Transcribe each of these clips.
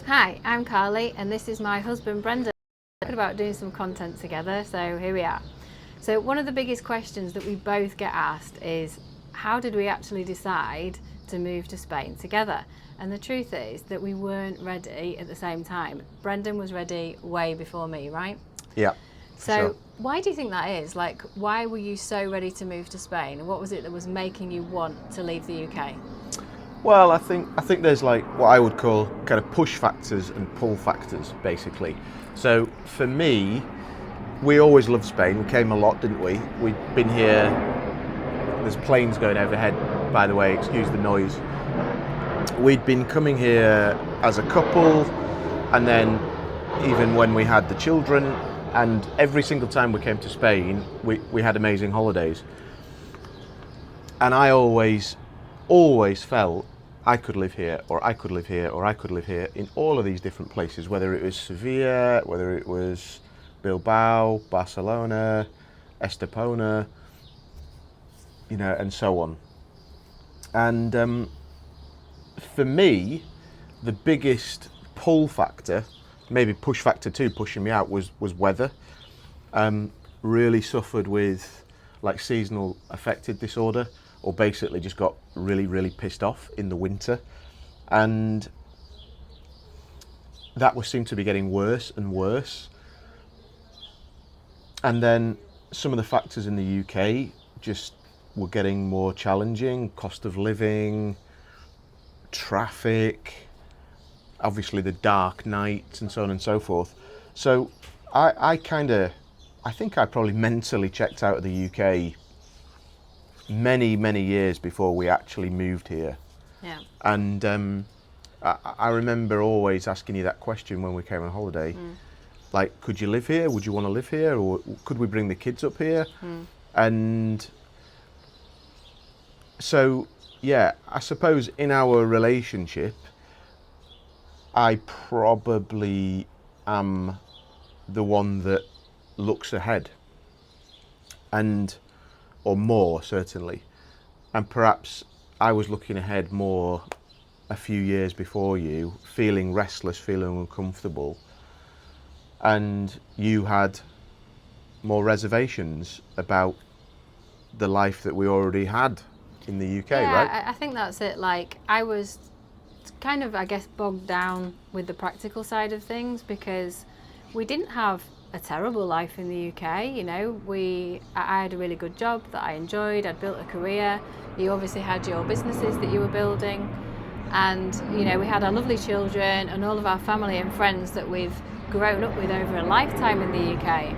Hi, I'm Carly, and this is my husband Brendan. We're about doing some content together, so here we are. So, one of the biggest questions that we both get asked is how did we actually decide to move to Spain together? And the truth is that we weren't ready at the same time. Brendan was ready way before me, right? Yeah, for So, sure. why do you think that is? Like, why were you so ready to move to Spain? What was it that was making you want to leave the UK? Well, I think there's like what I would call kind of push factors and pull factors, basically. So for me, we always loved Spain. We came a lot, didn't we? We'd been here. There's planes going overhead, by the way. Excuse the noise. We'd been coming here as a couple, and then even when we had the children, and every single time we came to Spain, we had amazing holidays. And I always felt I could live here, or I could live here, or I could live here in all of these different places, whether it was Sevilla, whether it was Bilbao, Barcelona, Estepona, and so on. And for me, the biggest pull factor, maybe push factor too, pushing me out, was weather. Really suffered with like seasonal affective disorder, or basically just got really pissed off in the winter, and that was seemed to be getting worse and worse. And then some of the factors in the UK just were getting more challenging: cost of living, traffic, obviously the dark nights, and so on and so forth. So I think I probably mentally checked out of the UK many years before we actually moved here. Yeah. And I remember always asking you that question when we came on holiday. Like, could you live here? Would you want to live here? Or could we bring the kids up here? And so, yeah, I suppose in our relationship, I probably am the one that looks ahead, and or more certainly. And perhaps I was looking ahead more a few years before you, feeling restless, feeling uncomfortable, and you had more reservations about the life that we already had in the UK, right? Yeah, I think that's it. Like, I was kind of, I guess, bogged down with the practical side of things because we didn't have a terrible life in the UK. I had a really good job that I enjoyed. I'd built a career. You obviously had your businesses that you were building, and we had our lovely children and all of our family and friends that we've grown up with over a lifetime in the UK.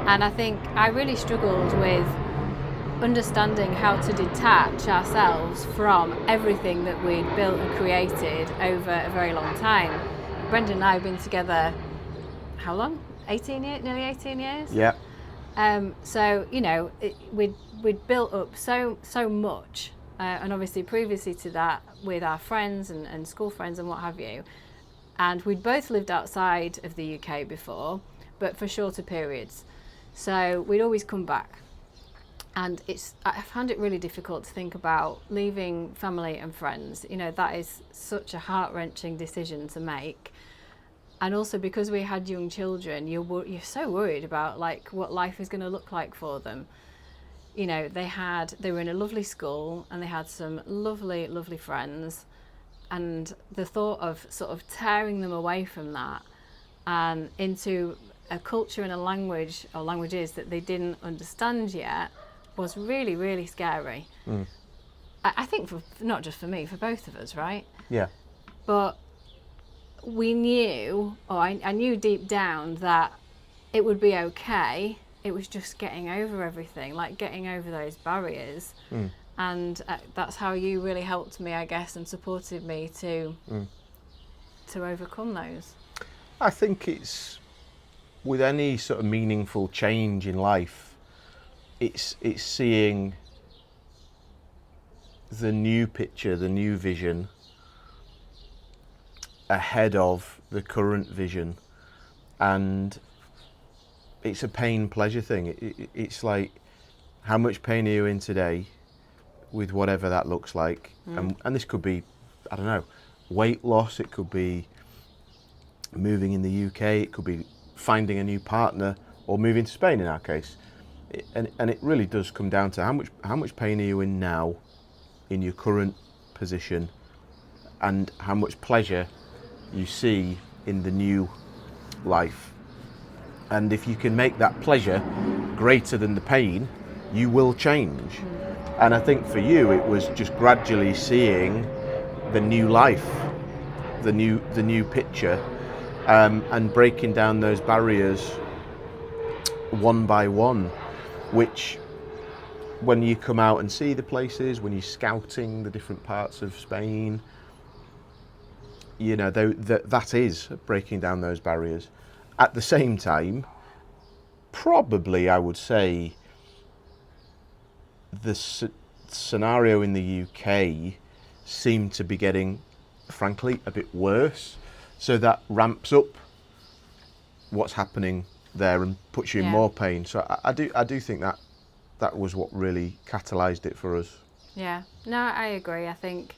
And I think I really struggled with understanding how to detach ourselves from everything that we'd built and created over a very long time. Brendan and I have been together, how long? 18 years, nearly 18 years. Yeah. So we'd built up so much, and obviously previously to that with our friends and school friends and what have you. And we'd both lived outside of the UK before, but for shorter periods. So we'd always come back. And I found it really difficult to think about leaving family and friends. That is such a heart-wrenching decision to make. And also because we had young children, you're so worried about like what life is going to look like for them. They were in a lovely school and they had some lovely friends, and the thought of sort of tearing them away from that and into a culture and a language or languages that they didn't understand yet was really scary. I think for not just for me, for both of us, right? Yeah. But we knew, or I knew deep down that it would be okay. It was just getting over everything, like getting over those barriers. And that's how you really helped me, I guess, and supported me to overcome those. I think it's with any sort of meaningful change in life, it's seeing the new picture, the new vision ahead of the current vision, and it's a pain pleasure thing. It's like, how much pain are you in today with whatever that looks like? And this could be, I don't know, weight loss, it could be moving in the UK, it could be finding a new partner, or moving to Spain in our case. And it really does come down to how much pain are you in now, in your current position, and how much pleasure you see in the new life. And if you can make that pleasure greater than the pain, you will change. And I think for you, it was just gradually seeing the new life, the new picture, and breaking down those barriers one by one, which when you come out and see the places, when you're scouting the different parts of Spain, you know, that is breaking down those barriers. At the same time, probably I would say the scenario in the UK seemed to be getting, frankly, a bit worse. So that ramps up what's happening there and puts you in more pain. So I do think that was what really catalysed it for us. Yeah, no, I agree. I think,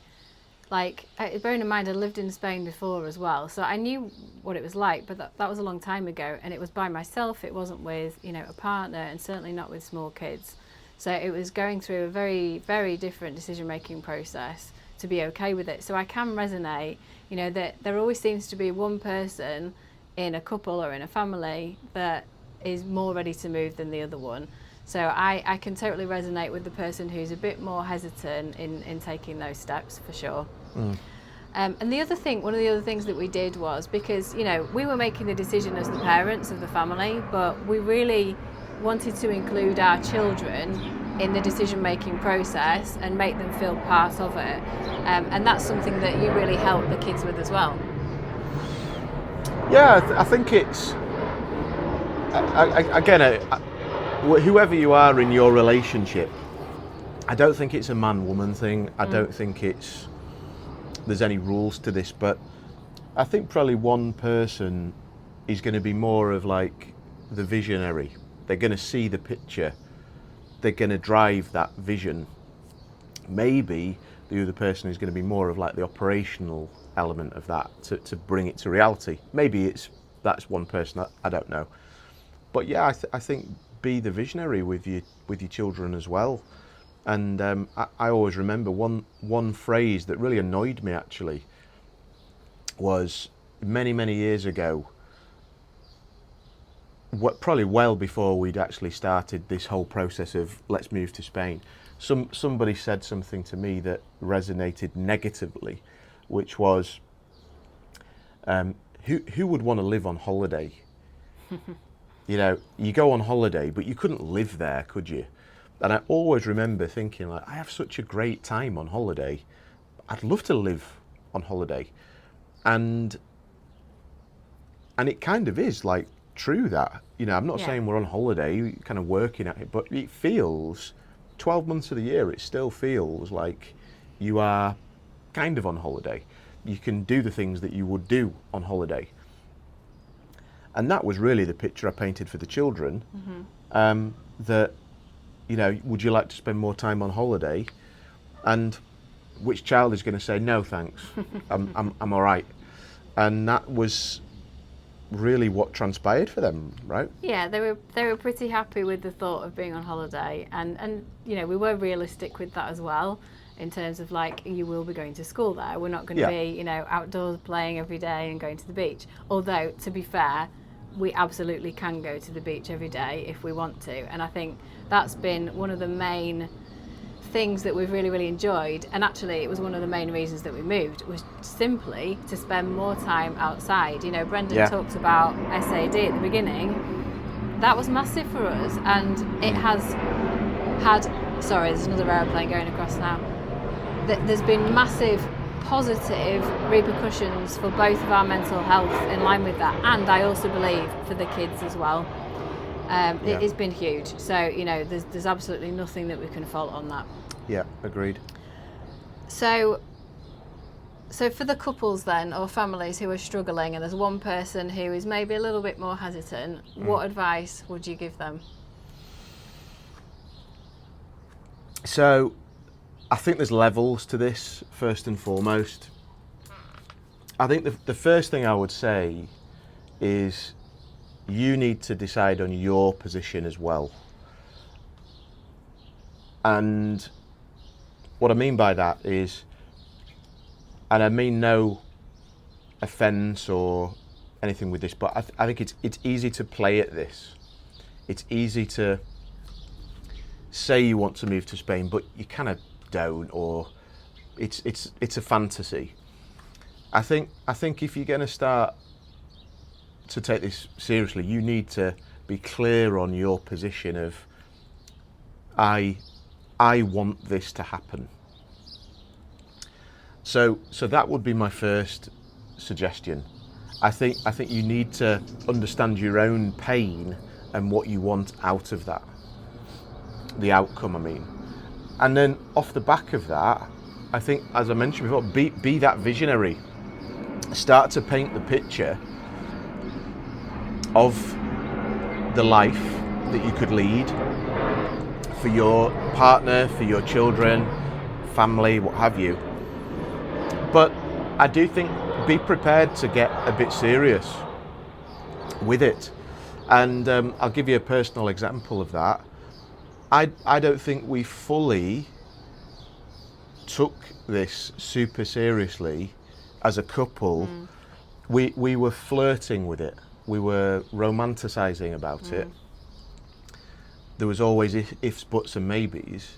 like, bearing in mind I lived in Spain before as well, so I knew what it was like, but that was a long time ago, and it was by myself. It wasn't with, you know, a partner, and certainly not with small kids. So it was going through a very, very different decision-making process to be okay with it. So I can resonate, you know, that there always seems to be one person in a couple or in a family that is more ready to move than the other one. So I can totally resonate with the person who's a bit more hesitant in taking those steps, for sure. And one of the other things that we did was, because, you know, we were making the decision as the parents of the family, but we really wanted to include our children in the decision-making process and make them feel part of it. And that's something that you really help the kids with as well. Yeah, I think it's, whoever you are in your relationship, I don't think it's a man-woman thing. I don't think there's any rules to this, but I think probably one person is going to be more of like the visionary. They're going to see the picture. They're going to drive that vision. Maybe the other person is going to be more of like the operational element of that to bring it to reality. Maybe that's one person. I don't know. But yeah, I think be the visionary with your children as well. And I always remember one phrase that really annoyed me, actually, was many years ago, probably well before we'd actually started this whole process of let's move to Spain. Somebody said something to me that resonated negatively, which was, who would want to live on holiday? You know, you go on holiday, but you couldn't live there, could you? And I always remember thinking, like, I have such a great time on holiday. I'd love to live on holiday. And it kind of is like true that, you know, I'm not saying we're on holiday, kind of working at it, but it feels 12 months of the year, it still feels like you are kind of on holiday. You can do the things that you would do on holiday. And that was really the picture I painted for the children. That, you know, would you like to spend more time on holiday? And which child is going to say, no, thanks, I'm all right. And that was really what transpired for them, right? Yeah, they were pretty happy with the thought of being on holiday, and you know, we were realistic with that as well, in terms of like, you will be going to school there. We're not going to be, you know, outdoors playing every day and going to the beach. Although, to be fair, we absolutely can go to the beach every day if we want to. And I think that's been one of the main things that we've really enjoyed. And actually, it was one of the main reasons that we moved, was simply to spend more time outside. You know, Brendan talked about SAD at the beginning. That was massive for us, and it has had, sorry, there's another aeroplane going across now. There's been massive positive repercussions for both of our mental health in line with that, and I also believe for the kids as well. It has been huge. So, you know, there's absolutely nothing that we can fault on that. Yeah, agreed. So for the couples then, or families who are struggling, and there's one person who is maybe a little bit more hesitant, what advice would you give them? So I think there's levels to this, first and foremost. I think the first thing I would say is you need to decide on your position as well. And what I mean by that is, and I mean no offence or anything with this, but I think it's easy to play at this. It's easy to say you want to move to Spain, but you kind of don't, or it's a fantasy. I think if you're going to start to take this seriously, you need to be clear on your position of I want this to happen. So that would be my first suggestion. I think you need to understand your own pain and what you want out of that, the outcome, I mean. And then off the back of that, I think, as I mentioned before, be that visionary. Start to paint the picture of the life that you could lead for your partner, for your children, family, what have you. But I do think be prepared to get a bit serious with it. And I'll give you a personal example of that. I don't think we fully took this super seriously as a couple. We were flirting with it. We were romanticizing about it. There was always ifs, buts and maybes.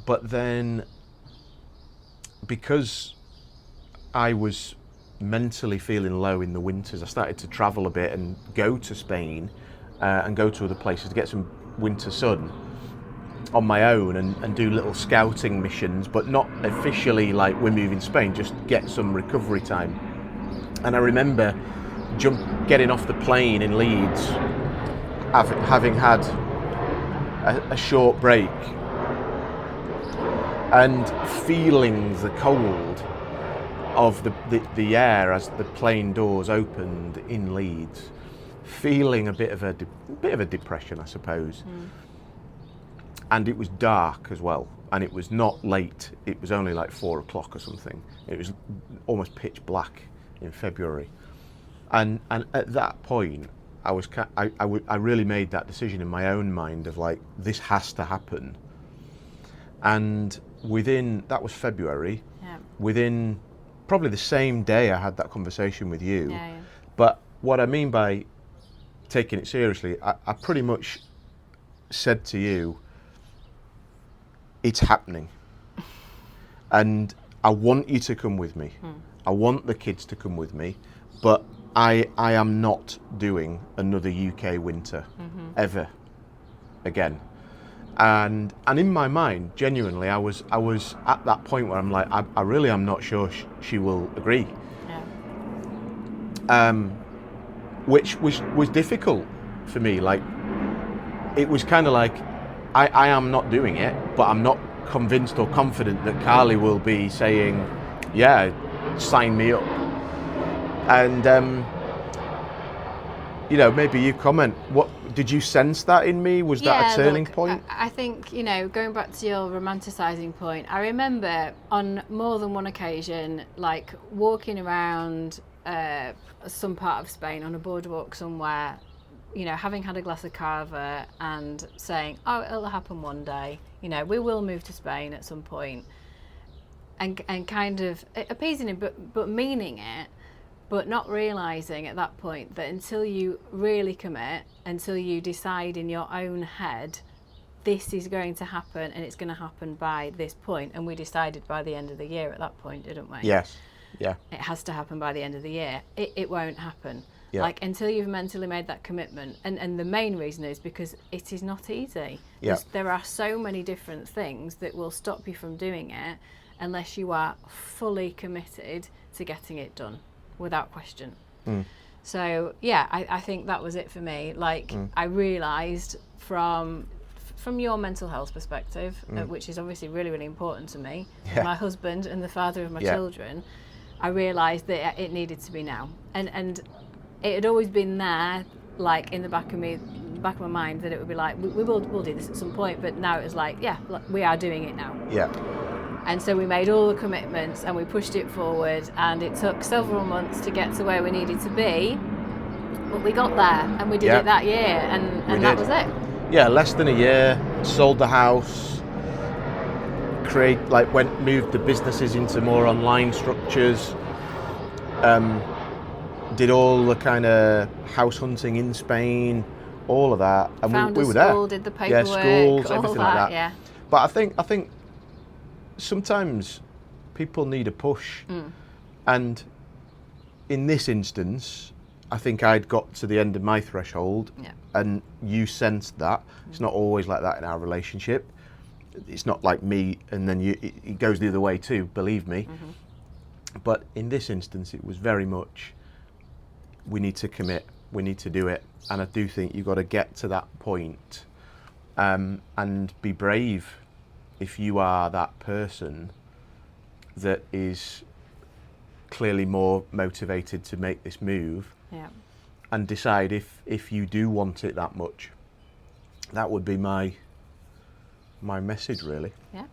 But then, because I was mentally feeling low in the winters, I started to travel a bit and go to Spain and go to other places to get some winter sun on my own and do little scouting missions, but not officially like we're moving to Spain, just get some recovery time. And I remember getting off the plane in Leeds, having had a short break, and feeling the cold of the air as the plane doors opened in Leeds, feeling a bit of a depression, I suppose. And it was dark as well, and it was not late. It was only like 4 o'clock or something. It was almost pitch black in February, and at that point, I really made that decision in my own mind of like, this has to happen. And that was February. Yeah. Within probably the same day I had that conversation with you. Yeah. But what I mean by taking it seriously, I pretty much said to you, it's happening. And I want you to come with me. I want the kids to come with me, but I am not doing another UK winter ever again. And in my mind, genuinely, I was at that point where I'm like, I really am not sure she will agree. Yeah. Which was difficult for me. Like, it was kind of like, I am not doing it, but I'm not convinced or confident that Carly will be saying, yeah, sign me up. And maybe you comment, what did you sense that in me? Was that a turning point? I think, going back to your romanticising point, I remember on more than one occasion, like walking around some part of Spain on a boardwalk somewhere, having had a glass of cava and saying, oh, it'll happen one day, we will move to Spain at some point, and kind of appeasing him, but meaning it, but not realising at that point that until you really commit, until you decide in your own head, this is going to happen and it's going to happen by this point, and we decided by the end of the year at that point, didn't we? Yes, yeah. It has to happen by the end of the year. It won't happen. Yeah. Like, until you've mentally made that commitment, and the main reason is because it is not easy. Yeah. There are so many different things that will stop you from doing it unless you are fully committed to getting it done, without question. So yeah, I think that was it for me. Like, I realised from your mental health perspective, which is obviously really, really important to me, my husband and the father of my children, I realised that it needed to be now. And it had always been there, like in the back of my mind, that it would be like, we'll do this at some point, but now it was like, we are doing it now. Yeah. And so we made all the commitments and we pushed it forward, and it took several months to get to where we needed to be. But we got there and we did Yeah. it that year, and that did. was it. Yeah, less than a year, sold the house, moved the businesses into more online structures, did all the kind of house hunting in Spain, all of that, and Found we a were there. school, did the Yeah, paperwork, schools, all everything that, like that. yeah. But I think sometimes people need a push, and in this instance, I think I'd got to the end of my threshold, Yeah. and you sensed that. It's not always like that in our relationship. It's not like me and then it goes the other way too, believe me. But in this instance, it was very much, we need to commit, we need to do it. And I do think you've got to get to that point, and be brave if you are that person that is clearly more motivated to make this move, Yeah. and decide if you do want it that much. That would be my message, really. Yeah.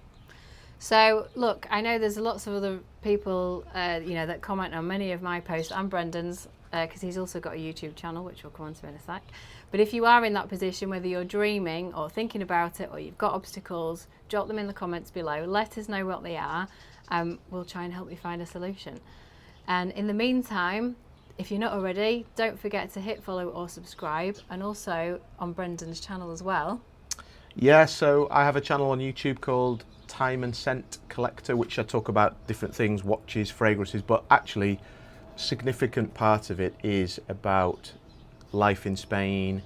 So look, I know there's lots of other people, that comment on many of my posts and Brendan's, because he's also got a YouTube channel, which we'll come on to in a sec. But if you are in that position, whether you're dreaming or thinking about it, or you've got obstacles, drop them in the comments below. Let us know what they are, and we'll try and help you find a solution. And in the meantime, if you're not already, don't forget to hit follow or subscribe, and also on Brendan's channel as well. Yeah, so I have a channel on YouTube called Time and Scent Collector, which I talk about different things, watches, fragrances, but actually significant part of it is about life in Spain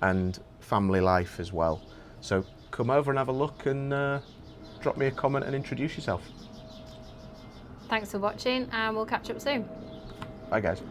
and family life as well. So come over and have a look, and drop me a comment and introduce yourself. Thanks for watching, and we'll catch up soon. Bye guys.